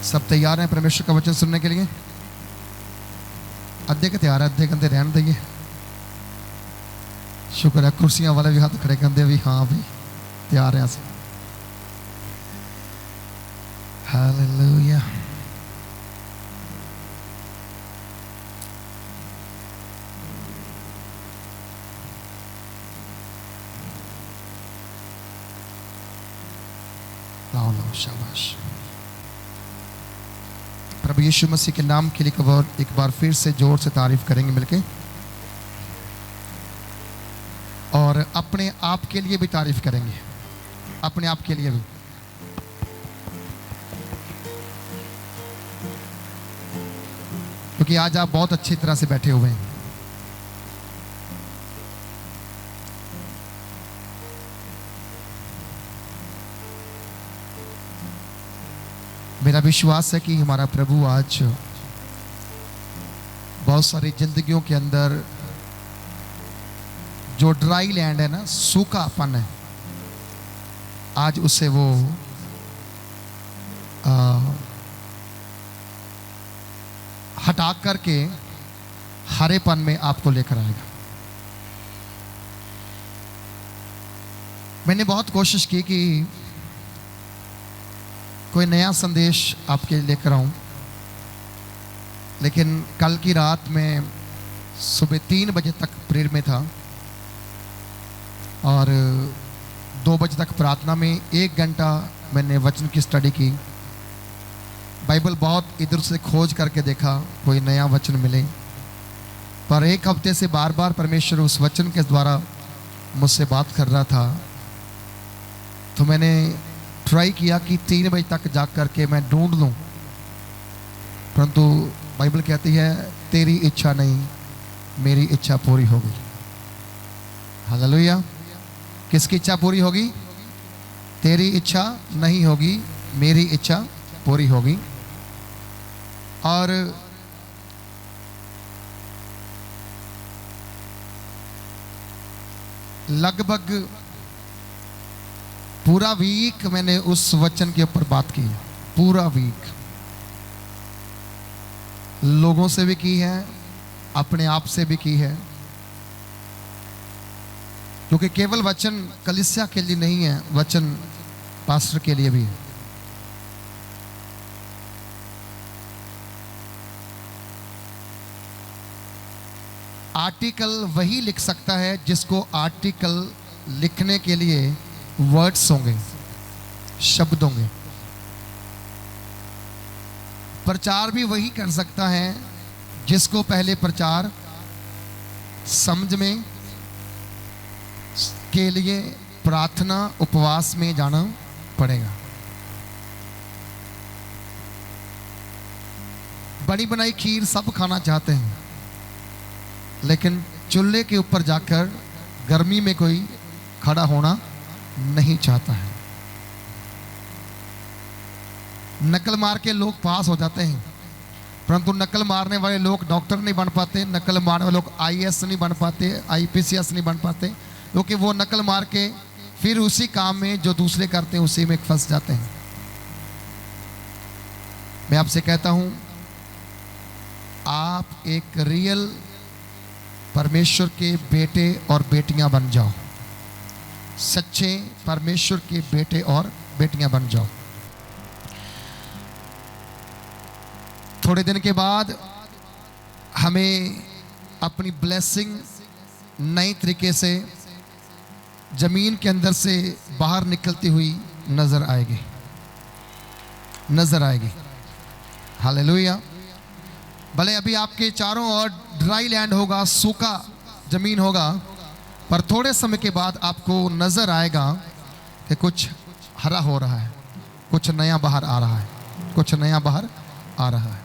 सब तैयार हैं परमेश्वर का वचन सुनने के लिए? अद्धे के तैयार है, अद्धे कहते रहने देंगे। शुक्र है, कुर्सियां वाले भी हाथ खड़े कहते भी हाँ भाई तैयार हैं। हालेलुया। लाओ लाओ, शाबाश। प्रभु यीशु मसीह के नाम के लिए एक बार फिर से जोर से तारीफ करेंगे मिलके, और अपने आप के लिए भी तारीफ करेंगे, अपने आप के लिए भी। क्योंकि आज आप बहुत अच्छी तरह से बैठे हुए हैं। मेरा विश्वास है कि हमारा प्रभु आज बहुत सारी जिंदगियों के अंदर जो ड्राई लैंड है ना, सूखापन है, आज उससे वो हटा करके हरेपन में आपको लेकर आएगा। मैंने बहुत कोशिश की कि कोई नया संदेश आपके लिए लेकर आऊं, लेकिन कल की रात में सुबह 3 बजे तक प्रेयर में था और 2 बजे तक प्रार्थना में। 1 घंटा मैंने वचन की स्टडी की, बाइबल बहुत इधर से खोज करके देखा कोई नया वचन मिले, पर 1 हफ्ते से बार बार परमेश्वर उस वचन के द्वारा मुझसे बात कर रहा था। तो मैंने ट्राई किया कि 3 बजे तक जा करके मैं ढूंढ लूं, परंतु बाइबल कहती है तेरी इच्छा नहीं मेरी इच्छा पूरी होगी। हालेलुया। किसकी इच्छा पूरी होगी? तेरी इच्छा नहीं होगी, मेरी इच्छा पूरी होगी। और लगभग पूरा वीक मैंने उस वचन के ऊपर बात की, पूरा वीक लोगों से भी की है, अपने आप से भी की है, क्योंकि केवल वचन कलीसिया के लिए नहीं है, वचन पास्टर के लिए भी है। आर्टिकल वही लिख सकता है जिसको आर्टिकल लिखने के लिए वर्ड्स होंगे, शब्द होंगे। प्रचार भी वही कर सकता है जिसको पहले प्रचार समझ में के लिए प्रार्थना उपवास में जाना पड़ेगा। बनी बनाई खीर सब खाना चाहते हैं, लेकिन चूल्हे के ऊपर जाकर गर्मी में कोई खड़ा होना नहीं चाहता है। नकल मार के लोग पास हो जाते हैं, परंतु नकल मारने वाले लोग डॉक्टर नहीं बन पाते, नकल मारने वाले लोग आईएएस नहीं बन पाते, आईपीसीएस नहीं बन पाते, क्योंकि वो नकल मार के फिर उसी काम में जो दूसरे करते हैं उसी में फंस जाते हैं। मैं आपसे कहता हूं, आप एक रियल परमेश्वर के बेटे और बेटियां बन जाओ, सच्चे परमेश्वर के बेटे और बेटियां बन जाओ। थोड़े दिन के बाद हमें अपनी ब्लेसिंग नई तरीके से जमीन के अंदर से बाहर निकलती हुई नजर आएगी, नजर आएगी। हालेलुया। भले अभी आपके चारों ओर ड्राई लैंड होगा, सूखा जमीन होगा, पर थोड़े समय के बाद आपको नजर आएगा कि कुछ हरा हो रहा है, कुछ नया बाहर आ रहा है, कुछ नया बाहर आ रहा है।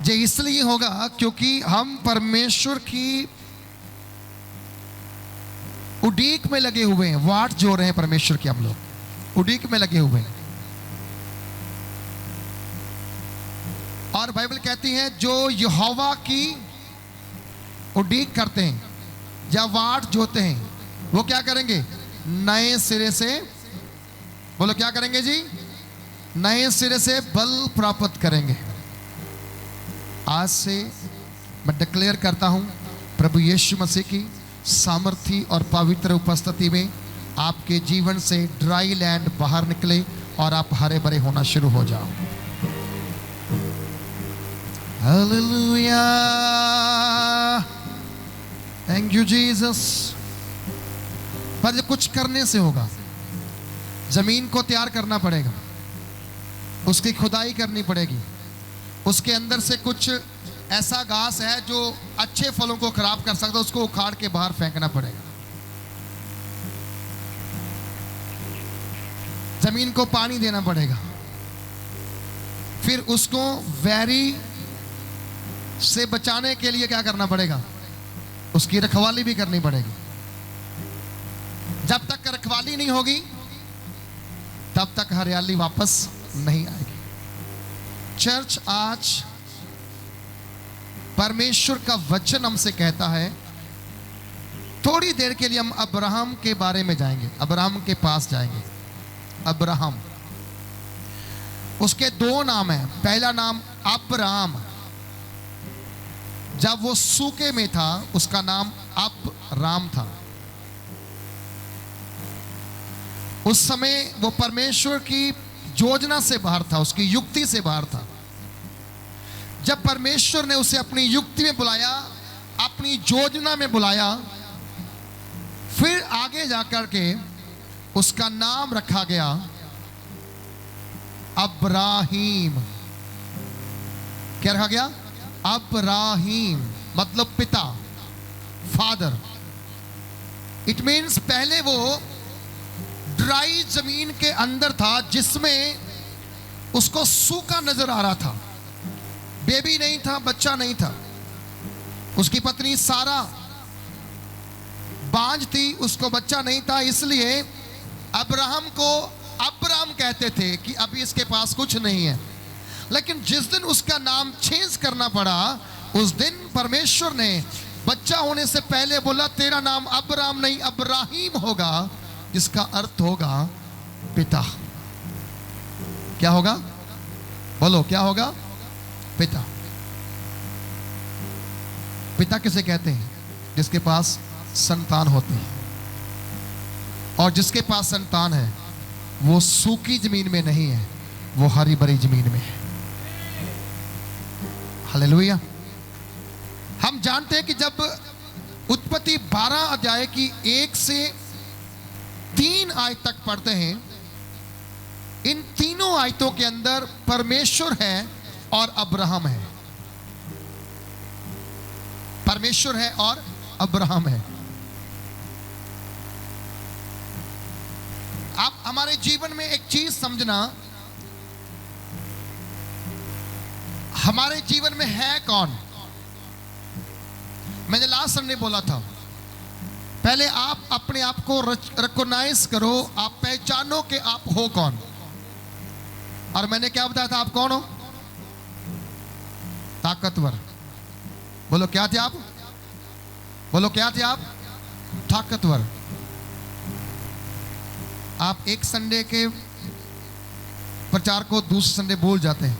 ये इसलिए होगा क्योंकि हम परमेश्वर की उड़ीक में लगे हुए हैं, वाट जो रहे हैं परमेश्वर के, हम लोग उड़ीक में लगे हुए हैं। और बाइबल कहती है जो यहोवा की उड़ीक करते हैं या वाट जोते हैं, वो क्या करेंगे? नए सिरे से, बोलो क्या करेंगे जी? नए सिरे से बल प्राप्त करेंगे। आज से मैं डिक्लेयर करता हूं, प्रभु यीशु मसीह की सामर्थी और पवित्र उपस्थिति में आपके जीवन से ड्राई लैंड बाहर निकले और आप हरे भरे होना शुरू हो जाओ। Hallelujah, thank you Jesus. पर कुछ करने से होगा। जमीन को तैयार करना पड़ेगा, उसकी खुदाई करनी पड़ेगी। उसके अंदर से कुछ ऐसा घास है जो अच्छे फलों को खराब कर सकता है, उसको उखाड़ के बाहर फेंकना पड़ेगा। जमीन को पानी देना पड़ेगा, फिर उसको वैरी से बचाने के लिए क्या करना पड़ेगा, उसकी रखवाली भी करनी पड़ेगी। जब तक रखवाली नहीं होगी तब तक हरियाली वापस नहीं आएगी। चर्च, आज परमेश्वर का वचन हमसे कहता है, थोड़ी देर के लिए हम अब्राहम के बारे में जाएंगे, अब्राहम के पास जाएंगे। अब्राहम, उसके दो नाम हैं। पहला नाम अब्राम, जब वो सूखे में था उसका नाम अब्राम था। उस समय वो परमेश्वर की योजना से बाहर था, उसकी युक्ति से बाहर था। जब परमेश्वर ने उसे अपनी युक्ति में बुलाया, अपनी योजना में बुलाया, फिर आगे जाकर के उसका नाम रखा गया अब्राहीम। क्या रखा गया? अब्राहीम, मतलब पिता, फादर। इट मीन्स पहले वो ड्राई जमीन के अंदर था जिसमें उसको सूखा नजर आ रहा था। बेबी नहीं था, बच्चा नहीं था। उसकी पत्नी सारा बांझ थी, उसको बच्चा नहीं था। इसलिए अब्राहम को अब्राम कहते थे कि अभी इसके पास कुछ नहीं है। लेकिन जिस दिन उसका नाम चेंज करना पड़ा, उस दिन परमेश्वर ने बच्चा होने से पहले बोला, तेरा नाम अब्राम नहीं अब्राहीम होगा, जिसका अर्थ होगा पिता। क्या होगा? बोलो, क्या होगा? पिता। पिता किसे कहते हैं? जिसके पास संतान होती है। और जिसके पास संतान है वो सूखी जमीन में नहीं है, वो हरी भरी जमीन में है। हालेलुया। हम जानते हैं कि जब उत्पत्ति 12 अध्याय की 1 से 3 आयत तक पढ़ते हैं, इन तीनों आयतों के अंदर परमेश्वर है और अब्राहम है। परमेश्वर है और अब्राहम है। आप हमारे जीवन में एक चीज समझना, हमारे जीवन में है कौन? मैंने लास्ट संडे बोला था, पहले आप अपने आप को रिकॉग्नाइज करो, आप पहचानो कि आप हो कौन। और मैंने क्या बताया था? आप कौन हो? ताकतवर। बोलो, क्या थे आप? बोलो, क्या थे आप? ताकतवर। आप एक संडे के प्रचार को दूसरे संडे भूल जाते हैं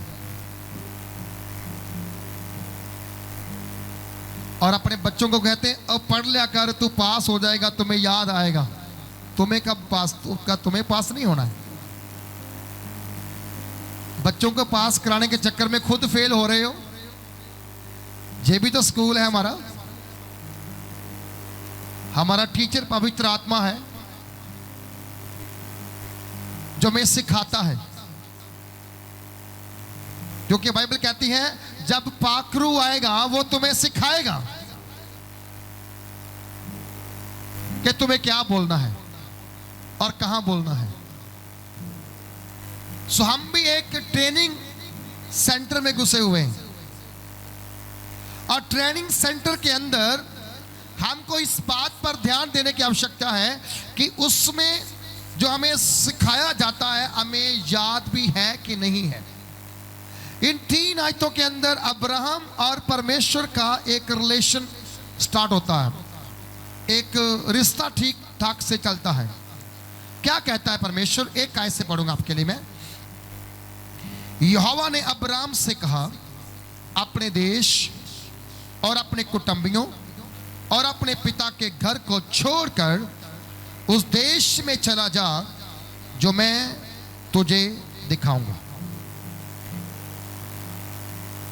और अपने बच्चों को कहते हैं, अब पढ़ लिया कर, तू पास हो जाएगा, तुम्हें याद आएगा। तुम्हें कब पास? तुम्हें पास नहीं होना है। बच्चों को पास कराने के चक्कर में खुद फेल हो रहे हो। ये भी तो स्कूल है हमारा। हमारा टीचर पवित्र आत्मा है जो हमें सिखाता है, क्योंकि बाइबल कहती है जब पाखरू आएगा वो तुम्हें सिखाएगा कि तुम्हें क्या बोलना है और कहां बोलना है। सो हम भी एक ट्रेनिंग सेंटर में घुसे हुए हैं और ट्रेनिंग सेंटर के अंदर हमको इस बात पर ध्यान देने की आवश्यकता है कि उसमें जो हमें सिखाया जाता है हमें याद भी है कि नहीं है। इन 3 आयतों के अंदर अब्राहम और परमेश्वर का एक रिलेशन स्टार्ट होता है, एक रिश्ता ठीक ठाक से चलता है। क्या कहता है परमेश्वर? एक आयत से पढ़ूंगा आपके लिए मैं। यहोवा ने अब्राम से कहा, अपने देश और अपने कुटुंबियों और अपने पिता के घर को छोड़कर उस देश में चला जा जो मैं तुझे दिखाऊंगा।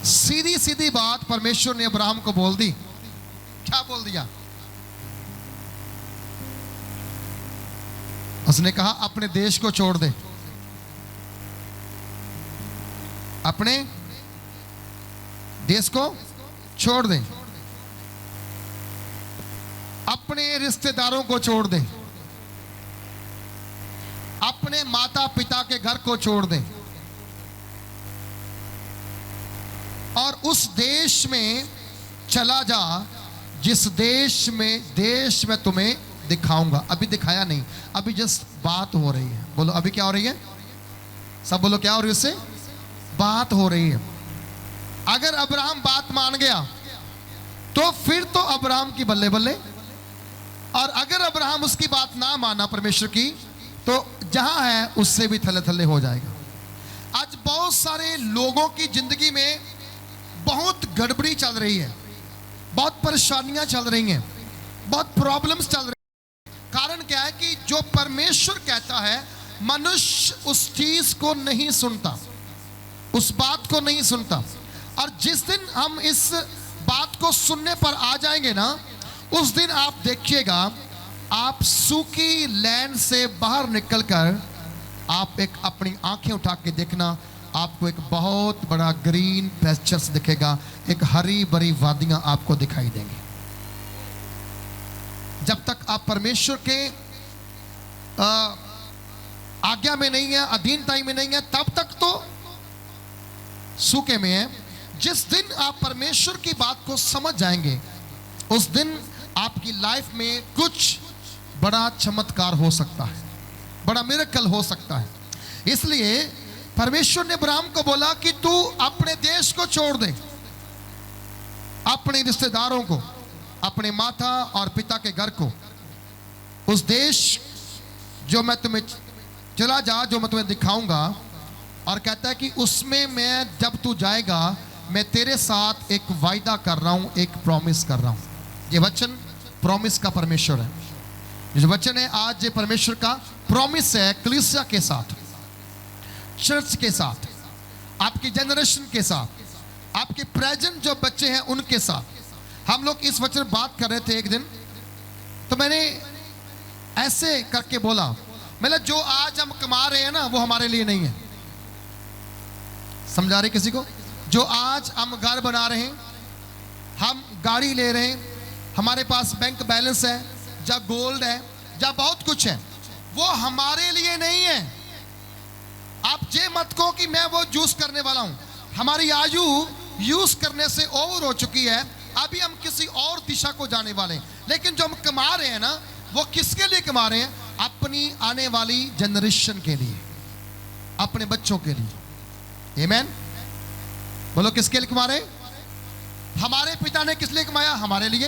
सीधी सीधी बात परमेश्वर ने अब्राहम को बोल दी। क्या बोल दिया? उसने कहा अपने देश को छोड़ दे, अपने देश को छोड़ दे, अपने रिश्तेदारों को छोड़ दे, अपने माता पिता के घर को छोड़ दे और उस देश में चला जा जिस देश में तुम्हें दिखाऊंगा। अभी दिखाया नहीं, अभी जस्ट बात हो रही है। बोलो अभी क्या हो रही है? सब बोलो क्या हो रही है? उससे बात हो रही है। अगर अब्राहम बात मान गया तो फिर तो अब्राहम की बल्ले बल्ले, और अगर अब्राहम उसकी बात ना माना परमेश्वर की, तो जहां है उससे भी थले थले हो जाएगा। आज बहुत सारे लोगों की जिंदगी में बहुत गड़बड़ी चल रही है, बहुत परेशानियां चल रही हैं, बहुत प्रॉब्लम्स चल रही हैं। कारण क्या है कि जो परमेश्वर कहता है मनुष्य उस चीज को नहीं सुनता, उस बात को नहीं सुनता। और जिस दिन हम इस बात को सुनने पर आ जाएंगे ना, उस दिन आप देखिएगा, आप सूखी लैंड से बाहर निकलकर आप एक अपनी आंखें उठा के देखना, आपको एक बहुत बड़ा ग्रीन पैस्चर्स दिखेगा, एक हरी भरी वादियां आपको दिखाई देंगी। जब तक आप परमेश्वर के आज्ञा में नहीं है, अधीनता में नहीं है, तब तक तो सूखे में है। जिस दिन आप परमेश्वर की बात को समझ जाएंगे, उस दिन आपकी लाइफ में कुछ बड़ा चमत्कार हो सकता है, बड़ा मिरेकल हो सकता है। इसलिए परमेश्वर ने अब्राहम को बोला कि तू अपने देश को छोड़ दे, अपने रिश्तेदारों को, अपने माता और पिता के घर को, उस देश जो मैं तुम्हें चला जा, जो मैं तुम्हें दिखाऊंगा। और कहता है कि उसमें मैं जब तू जाएगा, मैं तेरे साथ एक वायदा कर रहा हूं, एक प्रॉमिस कर रहा हूं। ये वचन प्रॉमिस का परमेश्वर है। ये जो वचन है आज, ये परमेश्वर का प्रॉमिस है कलीसिया के साथ, चर्च के साथ, आपकी जनरेशन के साथ, आपके प्रेजेंट जो बच्चे हैं उनके साथ। हम लोग इस वचन बात कर रहे थे एक दिन, तो मैंने ऐसे करके बोला, मतलब जो आज हम कमा रहे हैं ना, वो हमारे लिए नहीं है। समझा रहे किसी को? जो आज हम घर बना रहे हैं, हम गाड़ी ले रहे हैं, हमारे पास बैंक बैलेंस है, या गोल्ड है, या बहुत कुछ है, वो हमारे लिए नहीं है। आप ये मत कहो कि मैं वो यूज करने वाला हूं। हमारी आयु यूज करने से ओवर हो चुकी है, अभी हम किसी और दिशा को जाने वाले हैं। लेकिन जो हम कमा रहे हैं ना, वो किसके लिए कमा रहे हैं? अपनी आने वाली जनरेशन के लिए, अपने बच्चों के लिए। आमीन। बोलो किसके लिए कमा रहे हैं? हमारे पिता ने किस लिए कमाया? हमारे लिए।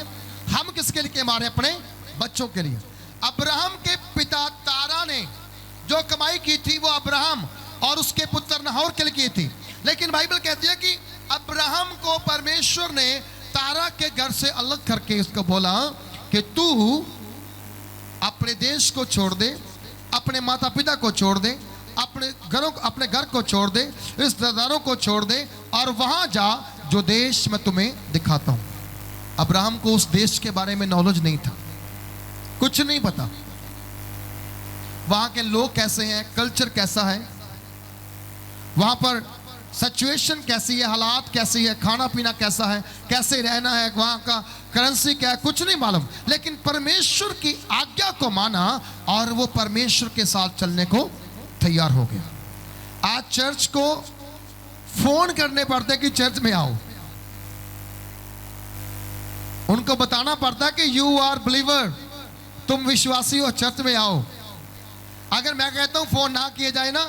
हम किसके लिए कमा रहे हैं? अपने बच्चों के लिए। अब्राहम के पिता तारा ने जो कमाई की थी, वो अब्राहम और उसके पुत्र नहोर के लिए की थी। लेकिन बाइबल कहती है कि अब्राहम को परमेश्वर ने तारा के घर से अलग करके उसको बोला कि तू अपने देश को छोड़ दे, अपने माता पिता को छोड़ दे, अपने घर को छोड़ दे, रिश्तेदारों को छोड़ दे, और वहां जा जो देश मैं तुम्हें दिखाता हूं। अब्राहम को उस देश के बारे में नॉलेज नहीं था, कुछ नहीं पता, वहां के लोग कैसे हैं, कल्चर कैसा है, वहां पर सिचुएशन कैसी है, हालात कैसी है, खाना पीना कैसा है, कैसे रहना है, वहां का करेंसी क्या है, कुछ नहीं मालूम। लेकिन परमेश्वर की आज्ञा को माना और वो परमेश्वर के साथ चलने को तैयार हो गया। आज चर्च को फोन करने पड़ते कि चर्च में आओ, उनको बताना पड़ता कि यू आर बिलीवर, तुम विश्वासी हो, चर्च में आओ। अगर मैं कहता हूं फोन ना किए जाए ना,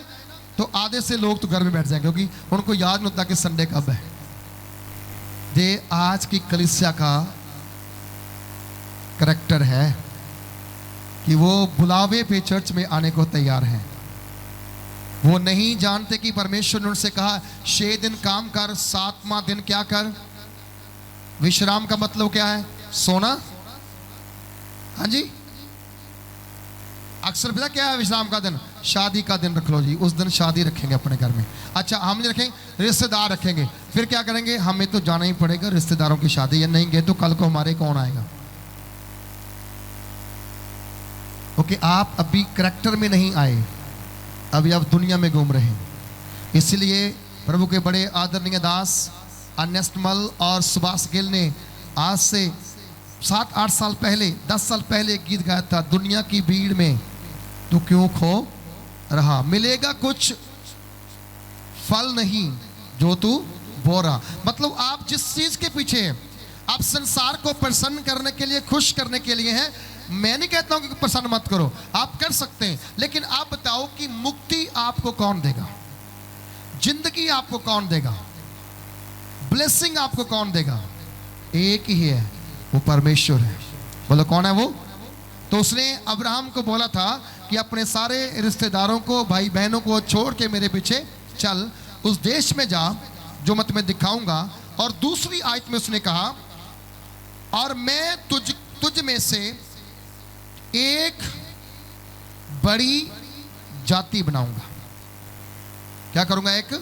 तो आधे से लोग तो घर में बैठ जाएंगे, क्योंकि उनको याद नहीं होता कि संडे कब है। ये आज की कलीसिया का करैक्टर है कि वो बुलावे पे चर्च में आने को तैयार हैं। वो नहीं जानते कि परमेश्वर ने उनसे कहा 6 दिन काम कर, 7वां दिन क्या कर, विश्राम का मतलब क्या है? सोना। हाँ जी, अक्सर पता क्या है विश्राम का दिन? शादी का दिन रख लो जी, उस दिन शादी रखेंगे अपने घर में। अच्छा, हम नहीं रखेंगे, रिश्तेदार रखेंगे। फिर क्या करेंगे? हमें तो जाना ही पड़ेगा रिश्तेदारों की शादी, या नहीं गए तो कल को हमारे कौन आएगा? ओके, आप अभी करैक्टर में नहीं आए, अभी आप दुनिया में घूम रहे हैं। इसलिए प्रभु के बड़े आदरणीय दास अनेस्टमल और सुभाष गिल ने आज से 7-8 साल पहले, 10 साल पहले एक गीत गाया था, दुनिया की भीड़ में तू क्यों खो रहा, मिलेगा कुछ फल नहीं जो तू बो रहा। मतलब आप जिस चीज के पीछे हैं, आप संसार को प्रसन्न करने के लिए, खुश करने के लिए हैं। मैं नहीं कहता हूं कि प्रसन्न मत करो, आप कर सकते हैं, लेकिन आप बताओ कि मुक्ति आपको कौन देगा, जिंदगी आपको कौन देगा, ब्लेसिंग आपको कौन देगा? एक ही है, वो परमेश्वर है। बोलो कौन है वो? तो उसने अब्राहम को बोला था कि अपने सारे रिश्तेदारों को, भाई बहनों को छोड़ के मेरे पीछे चल, उस देश में जा जो मैं तुम्हें दिखाऊंगा। और दूसरी आयत में उसने कहा, और मैं तुझ में से एक बड़ी जाति बनाऊंगा। क्या करूंगा? एक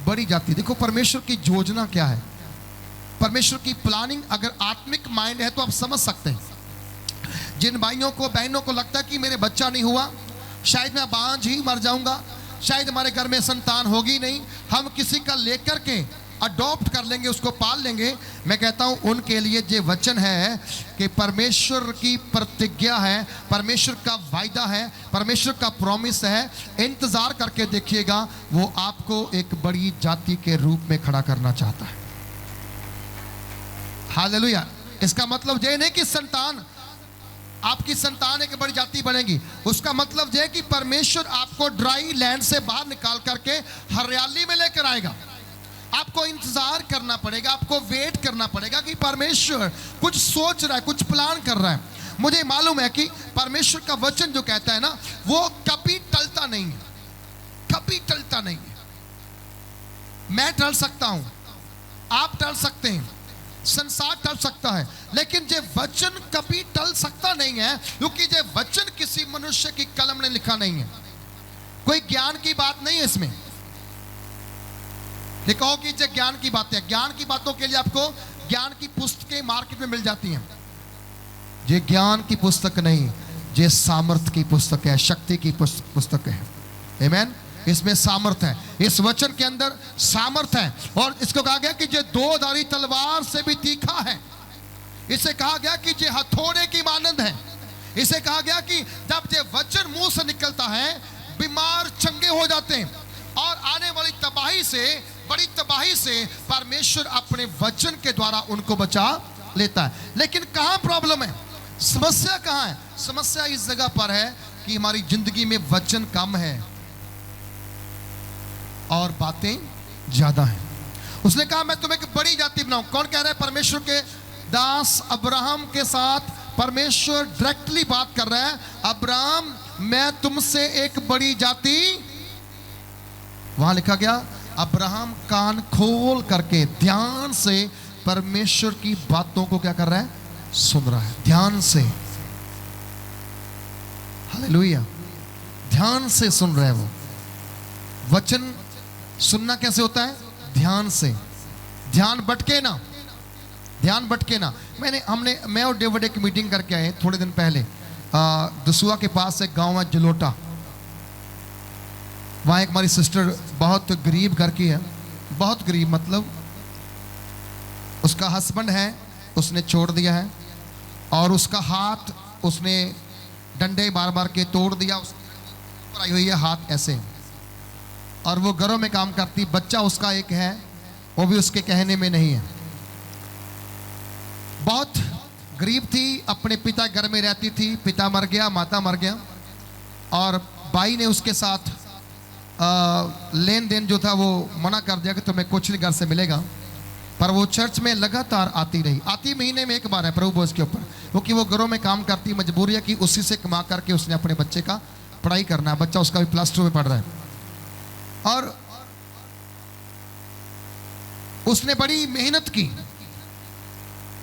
बड़ी जाति। देखो परमेश्वर की योजना क्या है, परमेश्वर की प्लानिंग। अगर आत्मिक माइंड है तो आप समझ सकते हैं। जिन भाइयों को, बहनों को लगता है कि मेरे बच्चा नहीं हुआ, शायद मैं बांझ ही मर जाऊंगा, शायद हमारे घर में संतान होगी नहीं, हम किसी का लेकर के अडॉप्ट कर लेंगे, उसको पाल लेंगे। मैं कहता हूं उनके लिए ये वचन है कि परमेश्वर की प्रतिज्ञा है, परमेश्वर का वायदा है, परमेश्वर का प्रॉमिस है। इंतजार करके देखिएगा, वो आपको एक बड़ी जाति के रूप में खड़ा करना चाहता है। हालेलुया। इसका मतलब यह नहीं कि संतान, आपकी संतान एक बड़ी जाति बनेगी। उसका मतलब यह है कि परमेश्वर आपको ड्राई लैंड से बाहर निकाल करके हरियाली में लेकर आएगा। आपको इंतजार करना पड़ेगा, आपको वेट करना पड़ेगा कि परमेश्वर कुछ सोच रहा है, कुछ प्लान कर रहा है। मुझे मालूम है कि परमेश्वर का वचन जो कहता है ना, वो कभी टलता नहीं है, कभी टलता नहीं है। मैं टल सकता हूं, आप टल सकते हैं, संसार टल सकता है, लेकिन ये वचन कभी टल सकता नहीं है, क्योंकि ये वचन किसी मनुष्य की कलम ने लिखा नहीं है। कोई ज्ञान की बात नहीं है इसमें। ये कहो कि ये ज्ञान की बातें हैं, ज्ञान की बातों के लिए आपको ज्ञान की पुस्तकें मार्केट में मिल जाती हैं। ये ज्ञान की पुस्तक नहीं, ये सामर्थ की पुस्तक है, शक्ति की पुस्तक है। आमीन। इसमें सामर्थ है, इस वचन के अंदर सामर्थ है। और इसको कहा गया कि ये 2-धारी तलवार से भी तीखा है। इसे कहा गया कि ये हथौड़े की मानंद है। इसे कहा गया कि जब ये वचन मुंह से निकलता है, बीमार चंगे हो जाते हैं, और आने वाली तबाही से, बड़ी तबाही से परमेश्वर अपने वचन के द्वारा उनको बचा लेता है। लेकिन कहां प्रॉब्लम है, समस्या कहां है? समस्या इस जगह पर है कि हमारी जिंदगी में वचन कम है और बातें ज्यादा हैं। उसने कहा मैं तुम्हें एक बड़ी जाति बनाऊं। कौन कह रहा है? परमेश्वर के दास अब्राहम के साथ परमेश्वर डायरेक्टली बात कर रहा है। अब्राहम, मैं तुमसे एक बड़ी जाति, वहां लिखा गया अब्राहम कान खोल करके ध्यान से परमेश्वर की बातों को क्या कर रहा है? सुन रहा है, ध्यान से। हालेलुया। ध्यान से सुन रहा है वो। वचन सुनना कैसे होता है? ध्यान से। ध्यान भटके ना, ध्यान भटके ना। मैं और डेविड एक मीटिंग करके आए थोड़े दिन पहले, दसुआ के पास एक गांव है जलोटा। वहाँ एक हमारी सिस्टर बहुत गरीब घर की है, बहुत गरीब, मतलब उसका हस्बैंड है, उसने छोड़ दिया है, और उसका हाथ उसने डंडे मार मार के तोड़ दिया, ऊपर आई हुई है हाथ ऐसे, और वो घरों में काम करती। बच्चा उसका एक है, वो भी उसके कहने में नहीं है। बहुत गरीब थी, अपने पिता घर में रहती थी, पिता मर गया, माता मर गया, और भाई ने उसके साथ लेन देन जो था वो मना कर दिया कि तुम्हें कुछ नहीं घर से मिलेगा। पर वो चर्च में लगातार आती रही, आती महीने में एक बार है प्रभु बोझ के ऊपर, क्योंकि वो घरों में काम करती, मजबूरी है कि उसी से कमा करके उसने अपने बच्चे का पढ़ाई करना है। बच्चा उसका भी +2 में पढ़ रहा है। और उसने बड़ी मेहनत की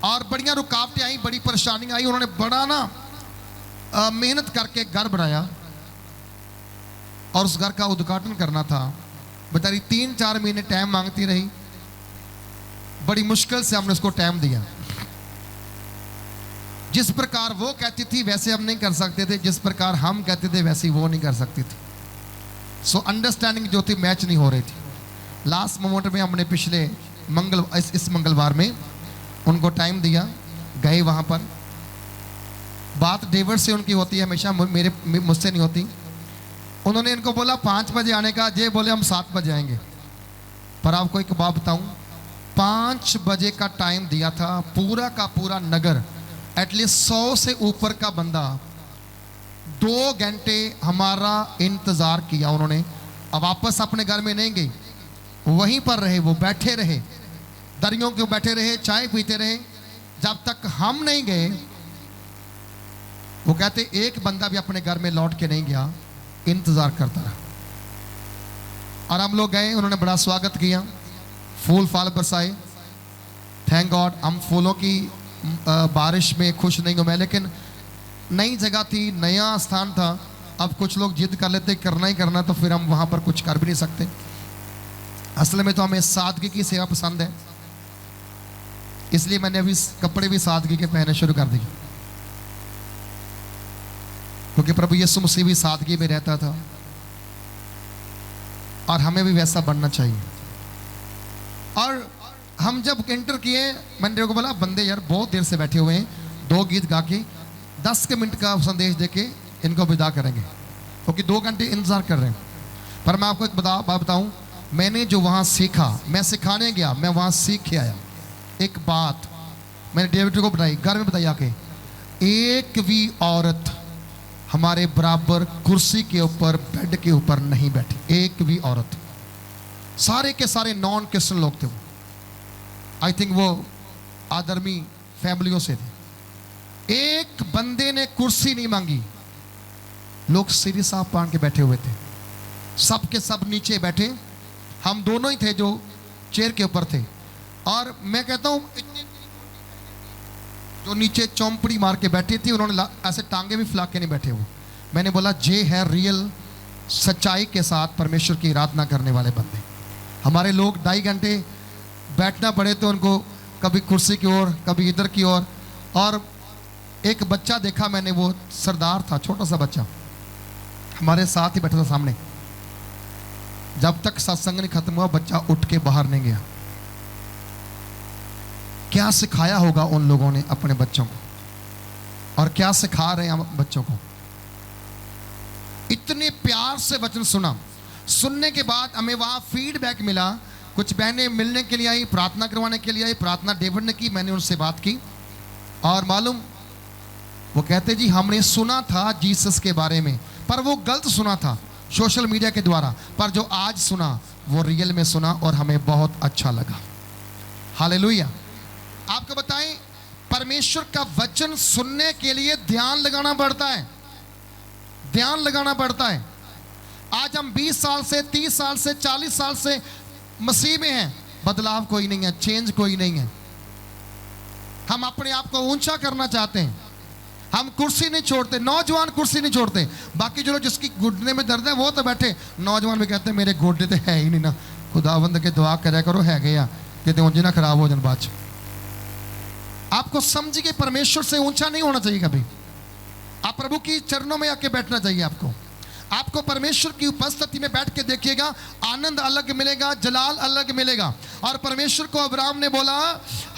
और बढ़िया रुकावटें आई, बड़ी परेशानी आई। उन्होंने बड़ा ना मेहनत करके घर बनाया और उस घर का उद्घाटन करना था। बेचारी 3-4 महीने टाइम मांगती रही, बड़ी मुश्किल से हमने उसको टाइम दिया। जिस प्रकार वो कहती थी वैसे हम नहीं कर सकते थे, जिस प्रकार हम कहते थे वैसे वो नहीं कर सकती थी। सो अंडरस्टैंडिंग जो थी मैच नहीं हो रही थी। लास्ट मोमेंट में हमने पिछले इस मंगलवार में उनको टाइम दिया, गए वहाँ पर। बात डेविड से उनकी होती है हमेशा, मुझसे नहीं होती। उन्होंने इनको बोला 5 बजे आने का, जे बोले हम 7 बजे आएंगे। पर आपको एक बात बताऊं, 5 बजे का टाइम दिया था, पूरा का पूरा नगर, एटलीस्ट 100 से ऊपर का बंदा 2 घंटे हमारा इंतज़ार किया उन्होंने। अब वापस अपने घर में नहीं गई, वहीं पर रहे, वो बैठे रहे, दरियों के बैठे रहे, चाय पीते रहे, जब तक हम नहीं गए। वो कहते एक बंदा भी अपने घर में लौट के नहीं गया, इंतज़ार करता रहा। और हम लोग गए, उन्होंने बड़ा स्वागत किया, फूल फाल बरसाए। थैंक गॉड, हम फूलों की बारिश में खुश नहीं हुए, लेकिन नई जगह थी, नया स्थान था। अब कुछ लोग जिद कर लेते करना ही करना, तो फिर हम वहाँ पर कुछ कर भी नहीं सकते। असल में तो हमें सादगी की सेवा पसंद है, इसलिए मैंने अभी कपड़े भी सादगी के पहनने शुरू कर दिए, क्योंकि प्रभु यीशु मसीह भी सादगी में रहता था और हमें भी वैसा बनना चाहिए। और हम जब एंटर किए, मैंने को बोला बंदे यार बहुत देर से बैठे हुए हैं, 2 गीत गा के 10 के मिनट का संदेश देके इनको विदा करेंगे, क्योंकि 2 घंटे इंतजार कर रहे हैं। पर मैं आपको एक बात बताऊं, मैंने जो वहाँ सीखा, मैं सिखाने गया, मैं वहाँ सीख के आया। एक बात मैंने डेविड को बताई, घर में बताई आके, एक भी औरत हमारे बराबर कुर्सी के ऊपर, बेड के ऊपर नहीं बैठी, एक भी औरत। सारे के सारे नॉन क्रिश्चियन लोग थे। वो आई थिंक वो आदर्मी फैमिलियों से थे। एक बंदे ने कुर्सी नहीं मांगी, लोग सिर साफ पान के बैठे हुए थे, सब के सब नीचे बैठे। हम दोनों ही थे जो चेयर के ऊपर थे। और मैं कहता हूं जो नीचे चौंपड़ी मार के बैठी थी, उन्होंने ऐसे टांगे भी फैला के नहीं बैठे हुए। मैंने बोला ये है रियल सच्चाई के साथ परमेश्वर की आराधना करने वाले बंदे। हमारे लोग 2.5 घंटे बैठना पड़े तो उनको कभी कुर्सी की ओर, कभी इधर की ओर। और एक बच्चा देखा मैंने, वो सरदार था, छोटा सा बच्चा, हमारे साथ ही बैठा था सामने। जब तक सत्संग नहीं खत्म हुआ, बच्चा उठ के बाहर नहीं गया। क्या सिखाया होगा उन लोगों ने अपने बच्चों को, और क्या सिखा रहे हैं हम बच्चों को। इतने प्यार से वचन सुना, सुनने के बाद हमें वहां फीडबैक मिला। कुछ बहनें मिलने के लिए आई, प्रार्थना करवाने के लिए आई। प्रार्थना डेविड ने की, मैंने उनसे बात की, और मालूम वो कहते जी हमने सुना था जीसस के बारे में, पर वो गलत सुना था सोशल मीडिया के द्वारा, पर जो आज सुना वो रियल में सुना और हमें बहुत अच्छा लगा। हालेलुया। आपको बताएं, परमेश्वर का वचन सुनने के लिए ध्यान लगाना पड़ता है, ध्यान लगाना पड़ता है। आज हम 20 साल से, 30 साल से, 40 साल से मसीह में हैं, बदलाव कोई नहीं है, चेंज कोई नहीं है। हम अपने आप को ऊंचा करना चाहते हैं, हम कुर्सी नहीं छोड़ते। नौजवान कुर्सी नहीं छोड़ते। बाकी जो लोग जिसकी घुटने में दर्द है वो तो बैठे, नौजवान भी कहते हैं मेरे गोडे तो है ही नहीं ना, खुदावंद के दुआ करया करो, है गया कहते ऊंचे ना खराब हो जाए बाद। आपको समझ के परमेश्वर से ऊंचा नहीं होना चाहिए कभी। आप प्रभु की चरणों में आके बैठना चाहिए। आपको परमेश्वर की उपस्थिति में बैठ के देखिएगा, आनंद अलग मिलेगा, जलाल अलग मिलेगा। और परमेश्वर को अब्राहम ने बोला,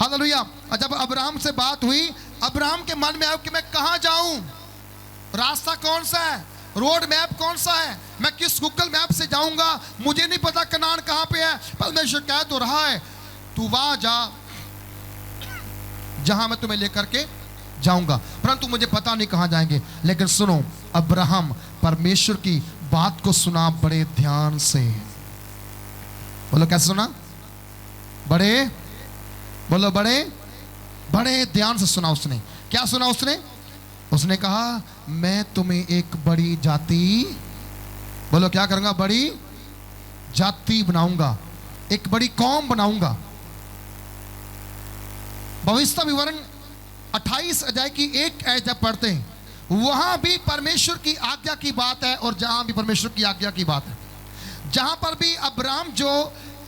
हालेलुया, जब अब्राहम से बात हुई, अब्राहम के मन में आया कि मैं कहां जाऊं, रास्ता कौन सा है, रोड मैप कौन सा है, मैं किस गूगल मैप से जाऊंगा, मुझे नहीं पता कनान कहां पे है। परमेश्वर कह तो रहा है तू वहां जा जहां मैं तुम्हें लेकर के जाऊंगा, परंतु मुझे पता नहीं कहां जाएंगे। लेकिन सुनो, अब्राहम परमेश्वर की बात को सुना बड़े ध्यान से। बोलो कैसे सुना? बोलो बड़े ध्यान से सुना उसने। क्या सुना उसने कहा मैं तुम्हें एक बड़ी जाति, बोलो क्या करूंगा, बड़ी जाति बनाऊंगा, एक बड़ी कौम बनाऊंगा। भविष्य विवरण 28 अध्याय की 1 आयत जब पढ़ते हैं, वहां भी परमेश्वर की आज्ञा की बात है और जहां भी परमेश्वर की आज्ञा की बात है। जहां पर भी अब्राहम जो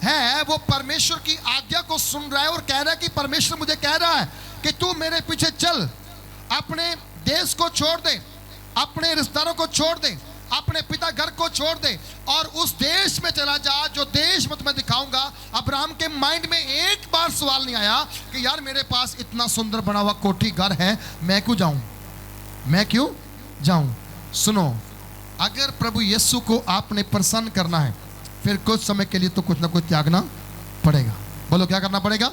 है वो परमेश्वर की आज्ञा को सुन रहा है और कह रहा है कि परमेश्वर मुझे कह रहा है कि तू मेरे पीछे चल, अपने देश को छोड़ दे, अपने रिश्तेदारों को छोड़ दे, अपने पिता घर को छोड़ दे और उस देश में चला जा जो देश मैं तुम्हें दिखाऊंगा। अब्राहम के माइंड में एक बार सवाल नहीं आया कि यार मेरे पास इतना सुंदर बना हुआ कोठी घर है, मैं क्यों जाऊं, मैं क्यों जाऊं। सुनो, अगर प्रभु यीशु को आपने प्रसन्न करना है फिर कुछ समय के लिए तो कुछ ना कुछ त्यागना पड़ेगा। बोलो क्या करना पड़ेगा,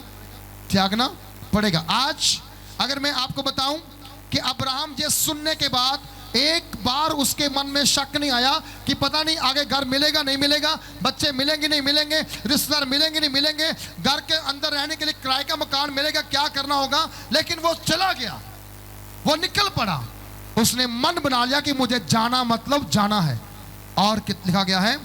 त्यागना पड़ेगा। आज अगर मैं आपको बताऊं कि अब्राहम ये सुनने के बाद एक बार उसके मन में शक नहीं आया कि पता नहीं आगे घर मिलेगा नहीं मिलेगा, बच्चे मिलेंगे नहीं मिलेंगे, रिश्तेदार मिलेंगे नहीं मिलेंगे, घर के अंदर रहने के लिए किराए का मकान मिलेगा, क्या करना होगा। लेकिन वो चला गया, वो निकल पड़ा, उसने मन बना लिया कि मुझे जाना मतलब जाना है। और लिखा गया है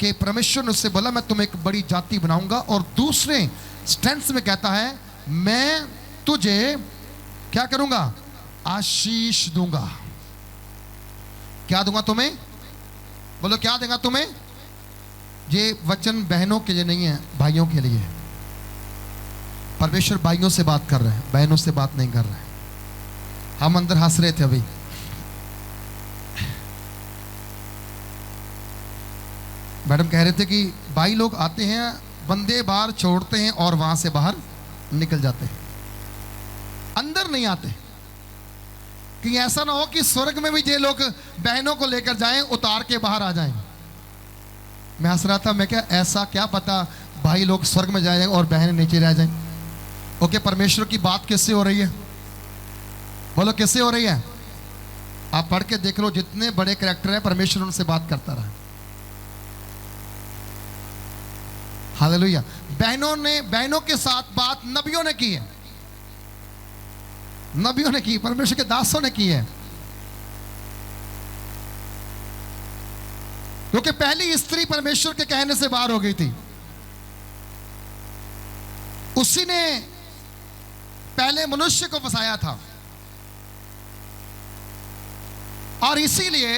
कि परमेश्वर ने उससे बोला मैं तुम्हें एक बड़ी जाति बनाऊंगा, और दूसरे स्टेंस में कहता है मैं तुझे क्या करूंगा, आशीष दूंगा। क्या दूंगा तुम्हें, बोलो क्या देगा तुम्हें। ये वचन बहनों के लिए नहीं है, भाइयों के लिए। परमेश्वर भाइयों से बात कर रहे हैं, बहनों से बात नहीं कर रहे हैं। हम अंदर हंस रहे थे अभी, मैडम कह रहे थे कि भाई लोग आते हैं, बंदे बाहर छोड़ते हैं और वहां से बाहर निकल जाते हैं, अंदर नहीं आते। कि ऐसा ना हो कि स्वर्ग में भी ये लोग बहनों को लेकर जाएं, उतार के बाहर आ जाएं। मैं हंस रहा था, मैं क्या ऐसा क्या पता भाई लोग स्वर्ग में जाएं और बहनें नीचे रह जाएं। ओके, परमेश्वर की बात किससे हो रही है, बोलो किससे हो रही है। आप पढ़ के देख लो, जितने बड़े कैरेक्टर है परमेश्वर उनसे बात करता रहा। हालेलुया। बहनों के साथ बात नबियों ने की है, नबियों ने की, परमेश्वर के दासों ने की है। क्योंकि पहली स्त्री परमेश्वर के कहने से बाहर हो गई थी, उसी ने पहले मनुष्य को फंसाया था। और इसीलिए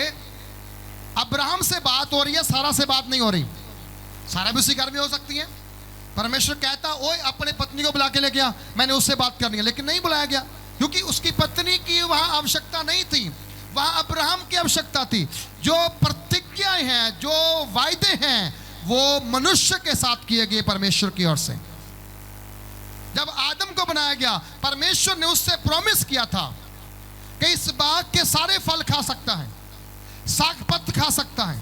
अब्राहम से बात हो रही है, सारा से बात नहीं हो रही। सारा भी उसी घर में हो सकती है। परमेश्वर कहता ओए अपने पत्नी को बुला के लेके आ, मैंने उससे बात करनी है, लेकिन नहीं बुलाया गया क्योंकि उसकी पत्नी की वहां आवश्यकता नहीं थी, वहां अब्राहम की आवश्यकता थी। जो प्रतिज्ञाएं हैं, जो वायदे हैं, वो मनुष्य के साथ किए गए परमेश्वर की ओर से। जब आदम को बनाया गया, परमेश्वर ने उससे प्रॉमिस किया था कि इस बाग के सारे फल खा सकता है, साग पत्त खा सकता है,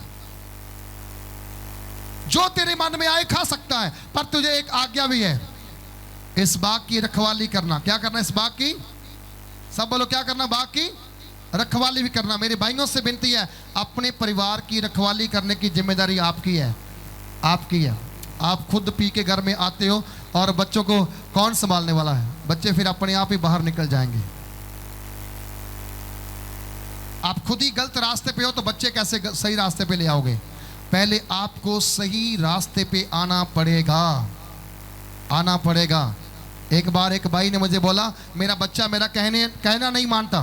जो तेरे मन में आए खा सकता है, पर तुझे एक आज्ञा भी है, इस बाग की रखवाली करना। क्या करना इस बाग की, सब बोलो क्या करना, बाग की रखवाली भी करना। मेरे भाइयों से विनती है, अपने परिवार की रखवाली करने की जिम्मेदारी आपकी है, आपकी है। आप खुद पी के घर में आते हो और बच्चों को कौन संभालने वाला है, बच्चे फिर अपने आप ही बाहर निकल जाएंगे। आप खुद ही गलत रास्ते पे हो तो बच्चे कैसे सही रास्ते पे ले आओगे। पहले आपको सही रास्ते पे आना पड़ेगा, आना पड़ेगा। एक बार एक भाई ने मुझे बोला मेरा बच्चा मेरा कहना नहीं मानता।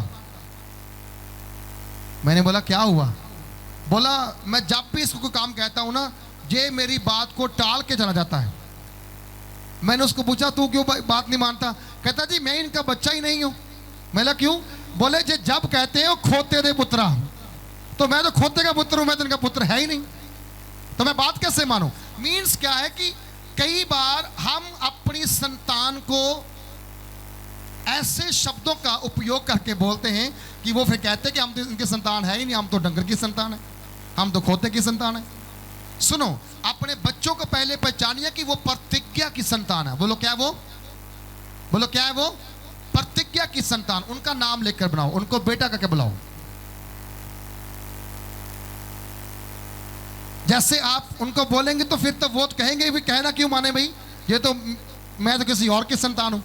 मैंने बोला क्या हुआ, बोला मैं जब भी इसको कोई काम कहता हूं ना, ये मेरी बात को टाल के चला जाता है। मैंने उसको पूछा तू क्यों बात नहीं मानता, कहता जी मैं इनका बच्चा ही नहीं हूं। मैंने क्यों, बोले जे जब कहते हो खोते दे पुत्रा, तो मैं तो खोते का पुत्र हूं, मैं तो इनका पुत्र है ही नहीं, तो मैं बात कैसे मानूं। मीन्स क्या है कि कई बार हम अपनी संतान को ऐसे शब्दों का उपयोग करके बोलते हैं कि वो फिर कहते हैं कि हम तो इनकी संतान है ही नहीं, हम तो डंगर की संतान है, हम तो खोते की संतान है। सुनो, अपने बच्चों को पहले पहचानिए कि वो प्रतिज्ञा की संतान है। बोलो क्या है वो, बोलो क्या है वो, प्रतिज्ञा की संतान। उनका नाम लेकर बनाओ, उनको बेटा करके बुलाओ। जैसे आप उनको बोलेंगे तो फिर तो वो तो कहेंगे भी कहना क्यों माने भाई, ये तो मैं तो किसी और की संतान हूं।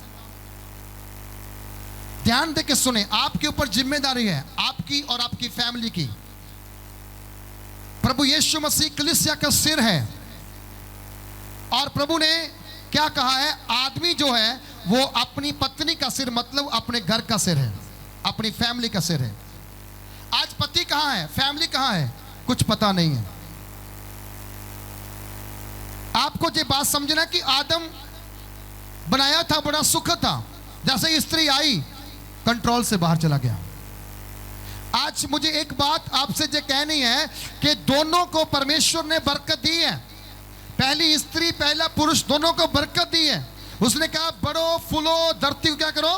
ध्यान देके सुने, आपके ऊपर जिम्मेदारी है, आपकी और आपकी फैमिली की। प्रभु यीशु मसीह कलीसिया का सिर है, और प्रभु ने क्या कहा है, आदमी जो है वो अपनी पत्नी का सिर, मतलब अपने घर का सिर है, अपनी फैमिली का सिर है। आज पति कहां है, फैमिली कहां है, कुछ पता नहीं है। आपको ये बात समझना कि आदम बनाया था, बड़ा सुख था, जैसे ही स्त्री आई कंट्रोल से बाहर चला गया। आज मुझे एक बात आपसे ये कहनी है कि दोनों को परमेश्वर ने बरकत दी है। पहली स्त्री, पहला पुरुष, दोनों को बरकत दी है। उसने कहा बढ़ो फूलो, धरती को क्या करो,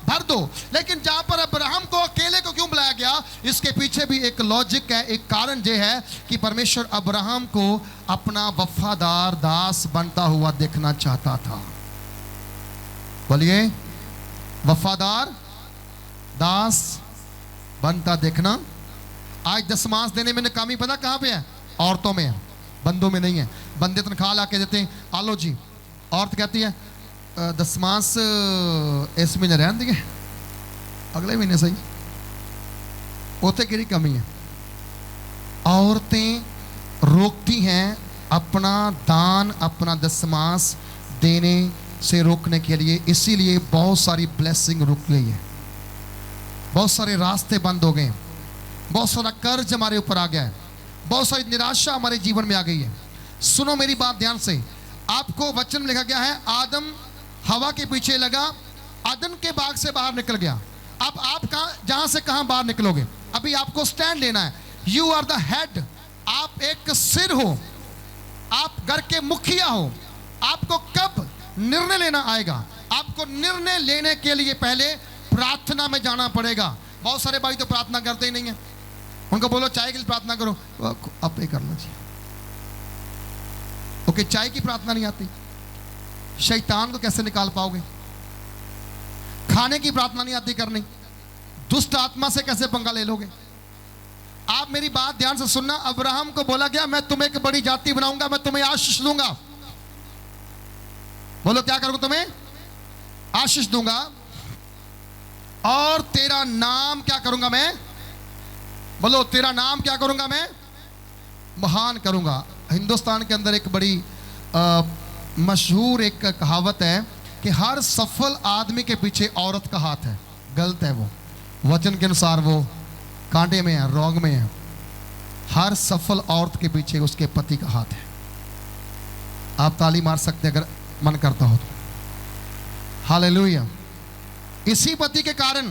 भर दो। लेकिन जहां पर अब्राहम को अकेले को क्यों बुलाया गया, इसके पीछे भी एक लॉजिक है, एक कारण यह है कि परमेश्वर अब्राहम को अपना वफादार दास बनता हुआ देखना चाहता था। बोलिए, वफादार दास बनता देखना। आज दशमांश देने में नाकामी पता कहां पे है, औरतों में है, बंदों में नहीं है। बंदे तनख्वाह ला के देते हैं, आलो जी। औरत कहती है दशमांश इस महीने रहन दिए, अगले महीने सही, ओते की कमी है। औरतें रोकती हैं अपना दान, अपना दशमांश देने से रोकने के लिए, इसीलिए बहुत सारी ब्लेसिंग रुक गई है, बहुत सारे रास्ते बंद हो गए, बहुत सारा कर्ज हमारे ऊपर आ गया है, बहुत सारी निराशा हमारे जीवन में आ गई है। सुनो मेरी बात ध्यान से, आपको वचन में लिखा गया है आदम हवा के पीछे लगा, अदन के बाग से बाहर निकल गया। अब आप कहां, जहां से कहां बाहर निकलोगे, अभी आपको स्टैंड लेना है। यू आर द हेड, आप एक सिर हो, आप घर के मुखिया हो। आपको कब निर्णय लेना आएगा, आपको निर्णय लेने के लिए पहले प्रार्थना में जाना पड़ेगा। बहुत सारे भाई तो प्रार्थना करते ही नहीं है, उनको बोलो चाय के लिए प्रार्थना करो, आप ही कर लो जी। ओके, चाय की प्रार्थना नहीं आती, शैतान को कैसे निकाल पाओगे? खाने की प्रार्थना नहीं आती करनी, दुष्ट आत्मा से कैसे पंगा ले लोगे? आप मेरी बात ध्यान से सुनना। अब्राहम को बोला गया मैं तुम्हें एक बड़ी जाति बनाऊंगा, मैं तुम्हें आशीष दूंगा। बोलो क्या करूंगा, तुम्हें आशीष दूंगा, और तेरा नाम क्या करूंगा मैं, बोलो तेरा नाम क्या करूंगा मैं, महान करूंगा। हिंदुस्तान के अंदर एक बड़ी मशहूर एक कहावत है कि हर सफल आदमी के पीछे औरत का हाथ है। गलत है, वो वचन के अनुसार वो कांटे में है, रॉन्ग में है। हर सफल औरत के पीछे उसके पति का हाथ है। आप ताली मार सकते अगर मन करता हो तो। हालेलुया। इसी पति के कारण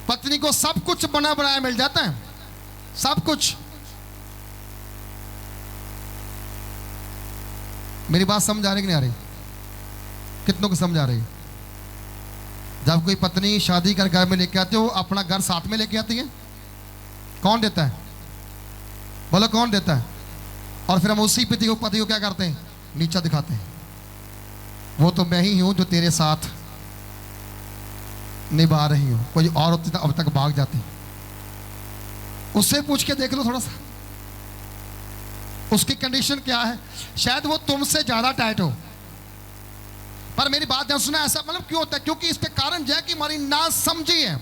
पत्नी को सब कुछ बना बनाया मिल जाता है, सब कुछ। मेरी बात समझ आ रही कि नहीं आ रही? कितनों को समझ आ रही? जब कोई पत्नी शादी कर घर में लेके आती है, वो अपना घर साथ में लेके आती है। कौन देता है, बोलो कौन देता है? और फिर हम उसी पति को क्या करते हैं, नीचा दिखाते हैं। वो तो मैं ही हूं जो तेरे साथ निभा रही हूं, कोई और होती अब तक भाग जाती। उससे पूछ के देख लो थोड़ा सा, उसकी कंडीशन क्या है। शायद वो तुमसे ज्यादा टाइट हो, पर मेरी बात ध्यान सुना। ऐसा मतलब क्यों होता है? क्योंकि इसके कारण यह कि हमारी नासमझी है,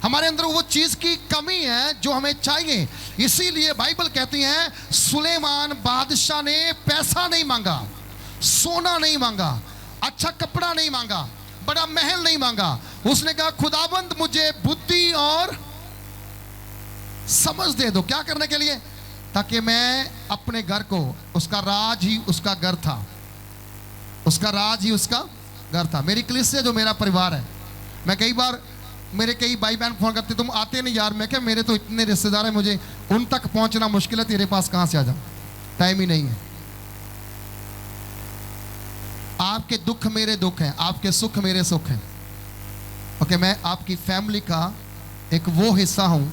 हमारे अंदर वो चीज की कमी है जो हमें चाहिए। इसीलिए बाइबल कहती है सुलेमान बादशाह ने पैसा नहीं मांगा, सोना नहीं मांगा, अच्छा कपड़ा नहीं मांगा, बड़ा महल नहीं मांगा। उसने कहा खुदाबंद मुझे बुद्धि और समझ दे दो। क्या करने के लिए? ताकि मैं अपने घर को, उसका राज ही उसका घर था, उसका राज ही उसका घर था। मेरी कलीसिया जो मेरा परिवार है, मैं कई बार, मेरे कई भाई बहन फोन करते तुम आते नहीं यार। मैं क्या, मेरे तो इतने रिश्तेदार हैं, मुझे उन तक पहुंचना मुश्किल है, तेरे पास कहां से आ जाऊं, टाइम ही नहीं है। आपके दुख मेरे दुख हैं, आपके सुख मेरे सुख हैं। ओके, मैं आपकी फैमिली का एक वो हिस्सा हूं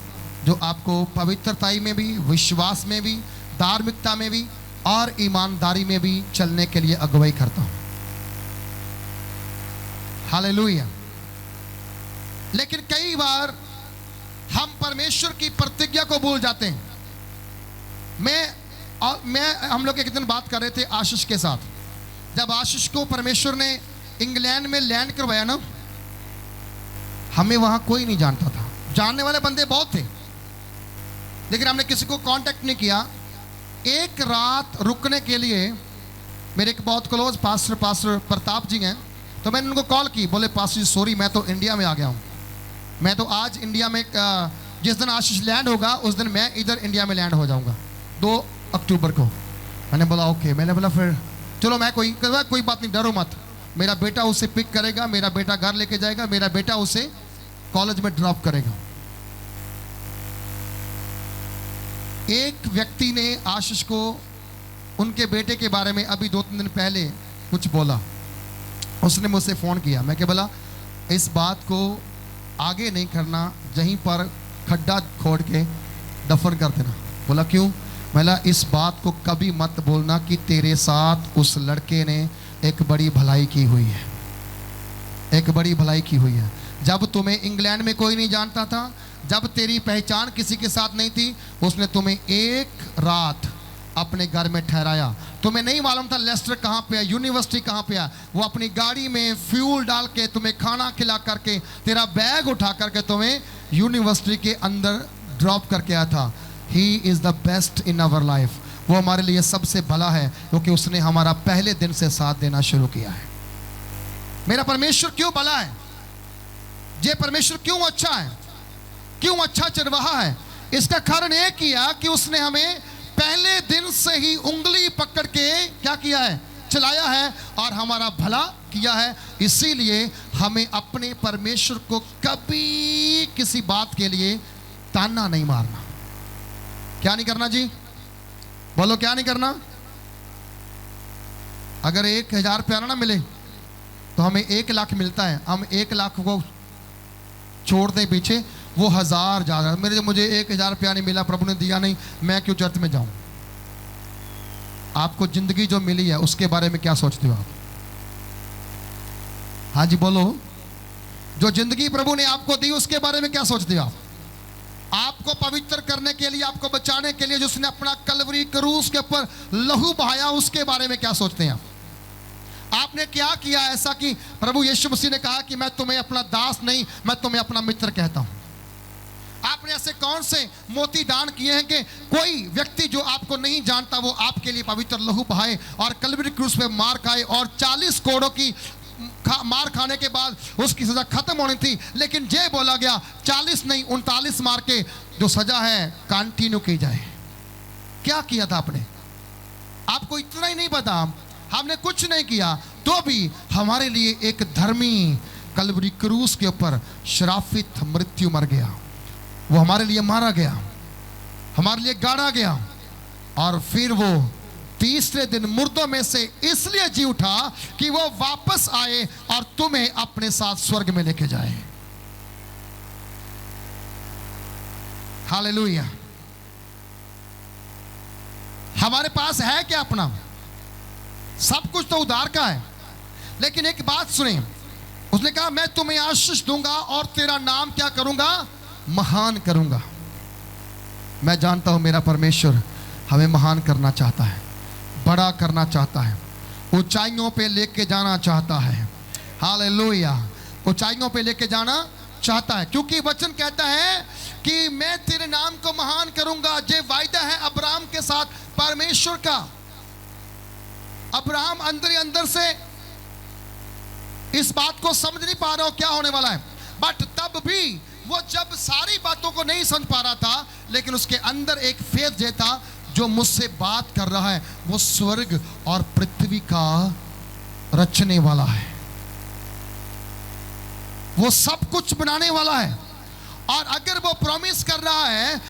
जो आपको पवित्रताई में भी, विश्वास में भी, धार्मिकता में भी और ईमानदारी में भी चलने के लिए अगुवाई करता हूं। हालेलुया। लेकिन कई बार हम परमेश्वर की प्रतिज्ञा को भूल जाते हैं। मैं हम लोग एक दिन बात कर रहे थे आशीष के साथ। जब आशीष को परमेश्वर ने इंग्लैंड में लैंड करवाया ना, हमें वहां कोई नहीं जानता था, जानने वाले बंदे बहुत थे, लेकिन हमने किसी को कांटेक्ट नहीं किया। एक रात रुकने के लिए मेरे एक बहुत क्लोज पास्टर प्रताप जी हैं, तो मैंने उनको कॉल की, बोले पास्टर जी सॉरी मैं तो इंडिया में आ गया हूँ, मैं तो आज इंडिया में जिस दिन आशीष लैंड होगा उस दिन मैं इधर इंडिया में लैंड हो जाऊँगा 2 अक्टूबर को। मैंने बोला ओके, मैंने बोला फिर चलो मैं कोई बात नहीं, डरो मत, मेरा बेटा उसे पिक करेगा, मेरा बेटा घर लेके जाएगा, मेरा बेटा उसे कॉलेज में ड्रॉप करेगा। एक व्यक्ति ने आशीष को उनके बेटे के बारे में अभी 2-3 दिन पहले कुछ बोला, उसने मुझसे फ़ोन किया, मैं क्या बोला इस बात को आगे नहीं करना, यहीं पर खड्डा खोद के दफन कर देना। बोला क्यों? बोला इस बात को कभी मत बोलना कि तेरे साथ उस लड़के ने एक बड़ी भलाई की हुई है, एक बड़ी भलाई की हुई है। जब तुम्हें इंग्लैंड में कोई नहीं जानता था, जब तेरी पहचान किसी के साथ नहीं थी, उसने तुम्हें एक रात अपने घर में ठहराया। तुम्हें नहीं मालूम था लेस्टर कहाँ पे है, यूनिवर्सिटी कहाँ पे है, वो अपनी गाड़ी में फ्यूल डाल के तुम्हें खाना खिला करके, तेरा बैग उठा करके तुम्हें यूनिवर्सिटी के अंदर ड्रॉप करके आया था। He is the best in our life, वो हमारे लिए सबसे भला है क्योंकि उसने हमारा पहले दिन से साथ देना शुरू किया है। मेरा परमेश्वर क्यों भला है? ये परमेश्वर क्यों अच्छा है, क्यों अच्छा चरवाहा है? इसका कारण एक किया कि उसने हमें पहले दिन से ही उंगली पकड़ के क्या किया है, चलाया है और हमारा भला किया है। इसीलिए हमें अपने परमेश्वर को कभी किसी बात के लिए ताना नहीं मारना। क्या नहीं करना जी? बोलो क्या नहीं करना? अगर 1000 रुपया ना मिले तो हमें 1 लाख मिलता है, हम 1 लाख को छोड़ दें पीछे, वो 1000 ज़्यादा, मुझे 1000 रुपया नहीं मिला, प्रभु ने दिया नहीं, मैं क्यों चर्च में जाऊं? आपको जिंदगी जो मिली है उसके बारे में क्या सोचते हो आप? हाँ जी बोलो, जो जिंदगी प्रभु ने आपको दी उसके बारे में क्या सोचते हो आप? आपको पवित्र करने के लिए, आपको बचाने के लिए जो उसने अपना कलवरी क्रूस के ऊपर लहू बहाया, उसके बारे में क्या सोचते हैं आप? आपने क्या किया ऐसा कि प्रभु यीशु मसीह ने कहा कि मैं तुम्हें अपना दास नहीं, मैं तुम्हें अपना मित्र कहता हूं? आपने ऐसे कौन से मोती दान किए हैं कि कोई व्यक्ति जो आपको नहीं जानता वो आपके लिए पवित्र लहू बहाए और कलवरी क्रूस पे मार खाए, और 40 कोड़ों की मार खाने के बाद उसकी सजा खत्म होनी थी, लेकिन ये बोला गया 40 नहीं 39 मार के जो सजा है कंटिन्यू की जाए। क्या किया था आपने? आपको इतना ही नहीं पता, हमने कुछ नहीं किया तो भी हमारे लिए एक धर्मी कलवरी क्रूस के ऊपर श्रापित मृत्यु मर गया, वो हमारे लिए मारा गया, हमारे लिए गाड़ा गया, और फिर वो तीसरे दिन मुर्दों में से इसलिए जी उठा कि वो वापस आए और तुम्हें अपने साथ स्वर्ग में लेके जाए। हालेलुया। हमारे पास है क्या अपना? सब कुछ तो उधार का है, लेकिन एक बात सुने, उसने कहा मैं तुम्हें आशीष दूंगा और तेरा नाम क्या करूंगा? महान करूंगा। मैं जानता हूं मेरा परमेश्वर हमें महान करना चाहता है, बड़ा करना चाहता है, ऊंचाइयों पे लेके जाना चाहता है। हालेलुया। ऊंचाइयों पे लेके जाना चाहता है, क्योंकि वचन कहता है कि मैं तेरे नाम को महान करूंगा। ये वायदा है अब्राहम के साथ परमेश्वर का। अब्राहम अंदर ही अंदर से इस बात को समझ नहीं पा रहा हो क्या होने वाला है, बट तब भी वो जब सारी बातों को नहीं समझ पा रहा था, लेकिन उसके अंदर एक फेथ जे था, जो मुझसे बात कर रहा है वो स्वर्ग और पृथ्वी का रचने वाला है, वो सब कुछ बनाने वाला है। और अगर वो प्रॉमिस कर रहा है